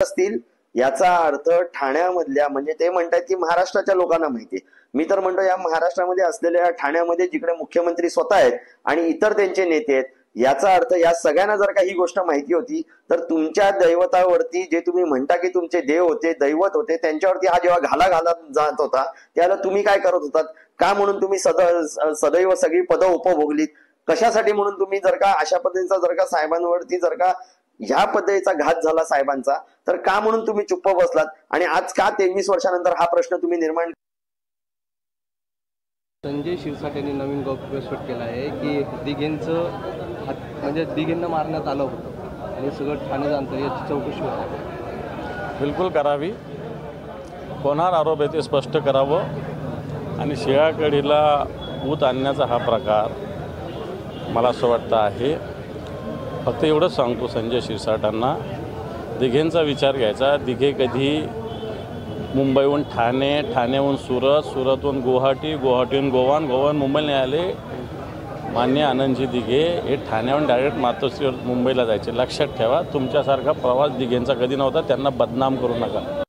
असतील याचा अर्थ ठाण्यामधल्या म्हणजे ते म्हणतात की महाराष्ट्राच्या लोकांना माहिती मी तर म्हणतो या महाराष्ट्रामध्ये असलेल्या ठाण्यामध्ये जिकडे मुख्यमंत्री स्वतः आहेत आणि इतर त्यांचे नेते आहेत याचा अर्थ या सगळ्यांना जर का ही गोष्ट माहिती होती तर तुमच्या दैवतावरती जे तुम्ही म्हणता की तुमचे देव होते दैवत होते त्यांच्यावरती हा जेव्हा घाला घालत जात होता त्यावेळेला तुम्ही काय करत होतात का म्हणून तुम्ही सदैव सगळी पदं उपभोगलीत कशासाठी म्हणून तुम्ही जर का अशा पद्धतीचा जर का साहेबांवरती जर का ह्या पद्धतीचा घात झाला साहेबांचा तर का म्हणून तुम्ही चुप्प बसलात आणि आज का 23 वर्षानंतर हा प्रश्न तुम्ही निर्माण संजय शिरसाटेंनी नवीन गौप्यस्फोट केला आहे की दिघेंचं म्हणजे दिघेंना मारण्यात आलं होतं आणि सगळं ठाणे जाणतं याची चौकशी होत आहे। बिलकुल करावी कोणावर आरोप आहे ते स्पष्ट करावं आणि शिळाकडीला भूत आणण्याचा हा प्रकार मला असं वाटतं आहे। फक्त एवढंच सांगतो संजय शिरसाटांना दिघेंचा विचार घ्यायचा। दिघे कधी मुंबईहून ठाणे ठाण्याहून सुरत सुरतहून गुवाहाटी गुवाहाटीहून गोवा गोवाहून मुंबईला आले। मान्य आनंदजी दिघे हे ठाण्याहून डायरेक्ट मातोश्रीवर मुंबईला जायचे। लक्षात ठेवा तुमच्यासारखा प्रवास दिघेंचा कधी नव्हता। त्यांना बदनाम करू नका।